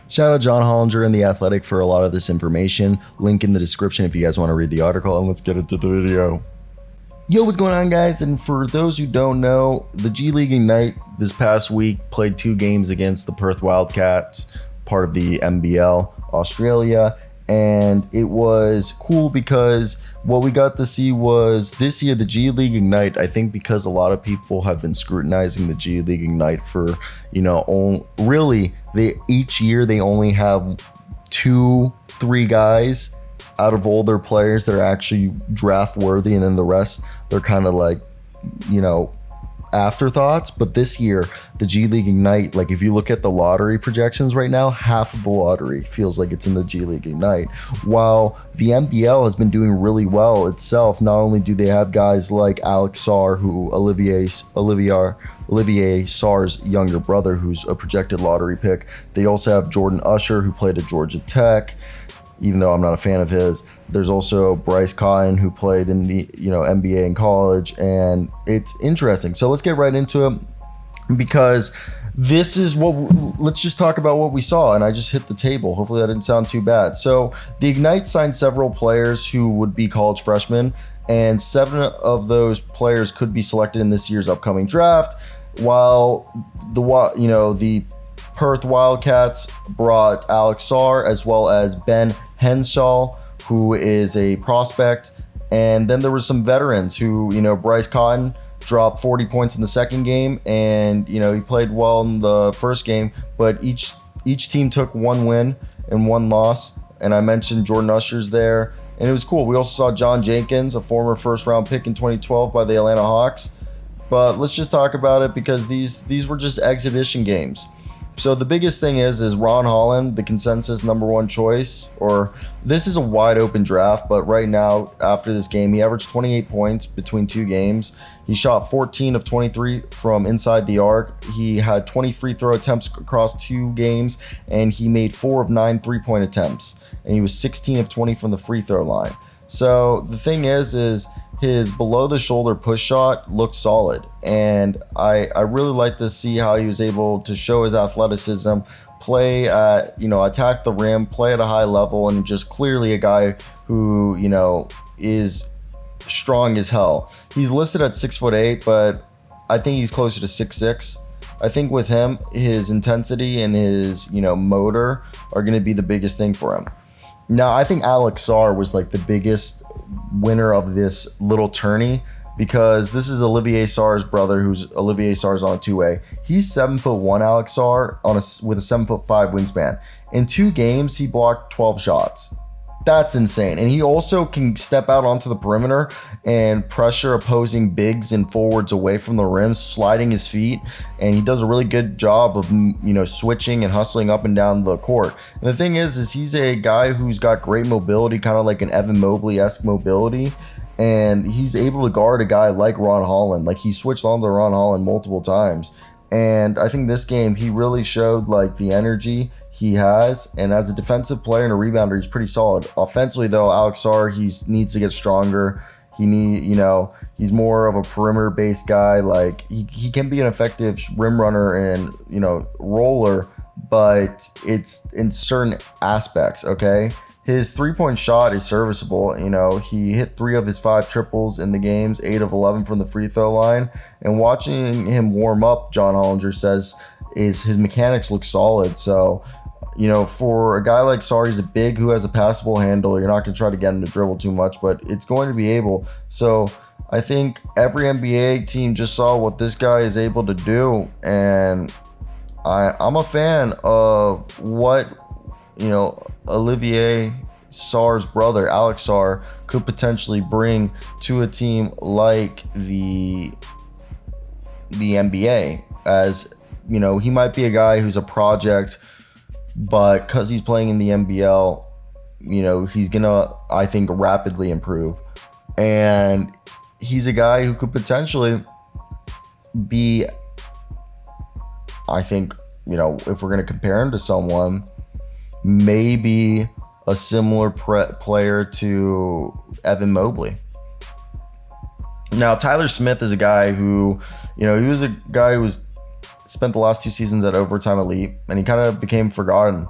Shout out John Hollinger and The Athletic for a lot of this information. Link in the description if you guys want to read the article, and let's get into the video. Yo, what's going on, guys? And for those who don't know, the G League Ignite this past week played 2 games against the Perth Wildcats, part of the NBL Australia, and it was cool because what we got to see was this year the G League Ignite. I think because a lot of people have been scrutinizing the G League Ignite for, each year they only have 2-3 guys out of all their players that are actually draft worthy, and then the rest they're kind of like, afterthoughts. But this year the G League Ignite, like if you look at the lottery projections right now, half of the lottery feels like it's in the G League Ignite, while the NBL has been doing really well itself. Not only do they have guys like Alex Sarr, who Olivier Sarr's younger brother, who's a projected lottery pick. They also have Jordan Usher, who played at Georgia Tech, even though I'm not a fan of his. There's also Bryce Cotton, who played in the NBA in college, and it's interesting. So let's get right into it, because this is let's just talk about what we saw. And I just hit the table. Hopefully that didn't sound too bad. So the Ignite signed several players who would be college freshmen, and 7 of those players could be selected in this year's upcoming draft, while the Perth Wildcats brought Alex Sarr as well as Ben Henshaw, who is a prospect. And then there were some veterans who, Bryce Cotton dropped 40 points in the second game, and he played well in the first game, but each team took 1 win and 1 loss. And I mentioned Jordan Usher's there, and it was cool. We also saw John Jenkins, a former first-round pick in 2012 by the Atlanta Hawks. But let's just talk about it, because these were just exhibition games. So the biggest thing is Ron Holland, the consensus #1 choice, or this is a wide open draft, but right now after this game, he averaged 28 points between 2 games. He shot 14 of 23 from inside the arc. He had 20 free throw attempts across 2 games, and he made 4 of 9 3-point attempts. And he was 16 of 20 from the free throw line. So the thing is his below the shoulder push shot looked solid, and I really like to see how he was able to show his athleticism, play at, attack the rim, play at a high level, and just clearly a guy who, is strong as hell. He's listed at 6'8", but I think he's closer to 6'6". I think with him, his intensity and his, motor are going to be the biggest thing for him. Now, I think Alex Sarr was like the biggest winner of this little tourney, because this is Olivier Sarr's brother, who's Olivier Sarr's on a 2-way. He's 7'1", Alex Sarr, with a 7'5" wingspan. In 2 games, he blocked 12 shots. That's insane. And he also can step out onto the perimeter and pressure opposing bigs and forwards away from the rim, sliding his feet. And he does a really good job of, switching and hustling up and down the court. And the thing is he's a guy who's got great mobility, kind of like an Evan Mobley-esque mobility. And he's able to guard a guy like Ron Holland. Like, he switched on to Ron Holland multiple times. And I think this game, he really showed like the energy he has. And as a defensive player and a rebounder, he's pretty solid. Offensively, though, Alex Sarr, needs to get stronger. He's more of a perimeter-based guy. Like, he can be an effective rim runner and, roller, but it's in certain aspects, okay? His 3-point shot is serviceable. He hit 3 of his 5 triples in the games, 8 of 11 from the free throw line. And watching him warm up, John Hollinger says, his mechanics look solid. So, for a guy like Sarr, he's a big who has a passable handle. You're not going to try to get him to dribble too much, but it's going to be able. So I think every NBA team just saw what this guy is able to do. And I'm a fan of what, Olivier Sarr's brother, Alex Sarr, could potentially bring to a team like the NBA. As, he might be a guy who's a project, but because he's playing in the NBL, he's gonna, I think, rapidly improve. And he's a guy who could potentially be, I think, if we're gonna compare him to someone, maybe a similar player to Evan Mobley. Now, Tyler Smith is a guy who, he was a guy who spent the last 2 seasons at Overtime Elite, and he kind of became forgotten.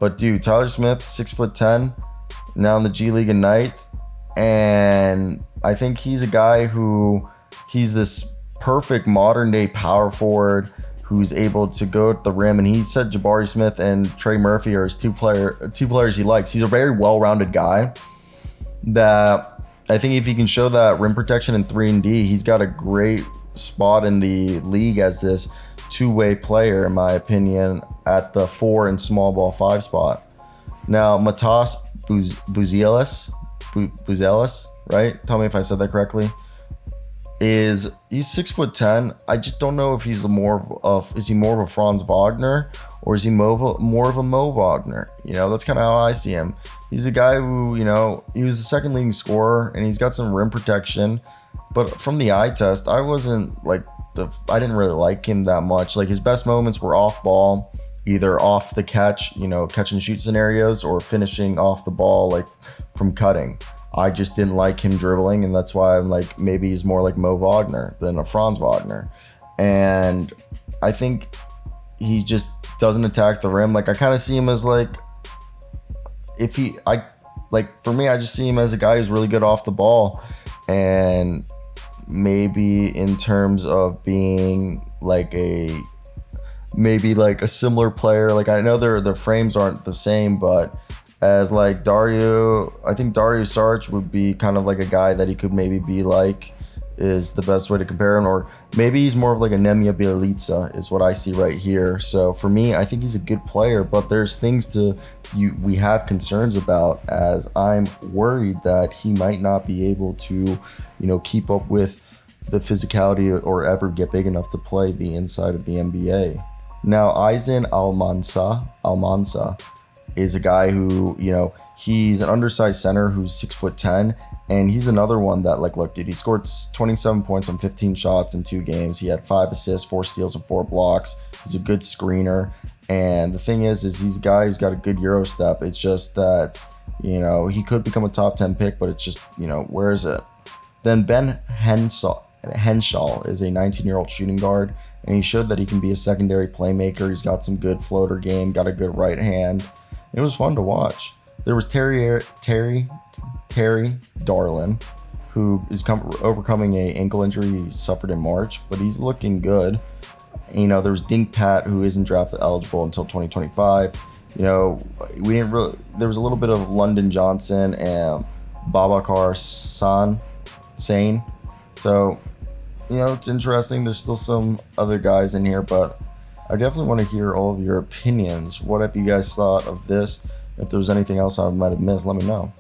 But dude, Tyler Smith, 6'10", now in the G League Ignite, and I think he's a guy who he's this perfect modern day power forward who's able to go at the rim. And he said Jabari Smith and Trey Murphy are his two players he likes. He's a very well-rounded guy that I think if he can show that rim protection in 3-and-D, he's got a great spot in the league as this two-way player, in my opinion, at the 4 and small ball 5 spot. Now, Matas Buzelis, right? Tell me if I said that correctly. He's 6'10". I just don't know if he's more of a Franz Wagner or is he more of a Mo Wagner? You know, that's kind of how I see him. He's a guy who, you know, he was the second leading scorer and he's got some rim protection. But from the eye test, I didn't really like him that much. Like his best moments were off ball, either off the catch, you know, catch and shoot scenarios, or finishing off the ball, like from cutting. I just didn't like him dribbling, and that's why I'm like, maybe he's more like Mo Wagner than a Franz Wagner. And I think he just doesn't attack the rim. Like I kind of see him as like, for me, I just see him as a guy who's really good off the ball, and maybe in terms of being like a similar player. Like I know their frames aren't the same, but as like Dario, I think Dario Saric would be kind of like a guy that he could maybe be like, is the best way to compare him. Or maybe he's more of like a Nemanja Bjelica is what I see right here. So for me, I think he's a good player, but there's things we have concerns about, as I'm worried that he might not be able to, you know, keep up with the physicality or ever get big enough to play the inside of the NBA. Now, Aizen Almansa is a guy who, you know, he's an undersized center who's 6'10", and he's another one that, like, look, dude, he scored 27 points on 15 shots in 2 games. He had 5 assists, 4 steals, and 4 blocks. He's a good screener, and the thing is he's a guy who's got a good Euro step. It's just that, you know, he could become a top 10 pick, but it's just, you know, where is it? Then Ben Henshaw is a 19-year-old shooting guard, and he showed that he can be a secondary playmaker. He's got some good floater game, got a good right hand. It was fun to watch. There was Terry Darlin, who is overcoming a ankle injury he suffered in March, but he's looking good. You know, there was Dink Pat, who isn't draft eligible until 2025. You know, there was a little bit of London Johnson and Babacar Sane. So, you know, it's interesting. There's still some other guys in here, but I definitely want to hear all of your opinions. What have you guys thought of this? If there was anything else I might have missed, let me know.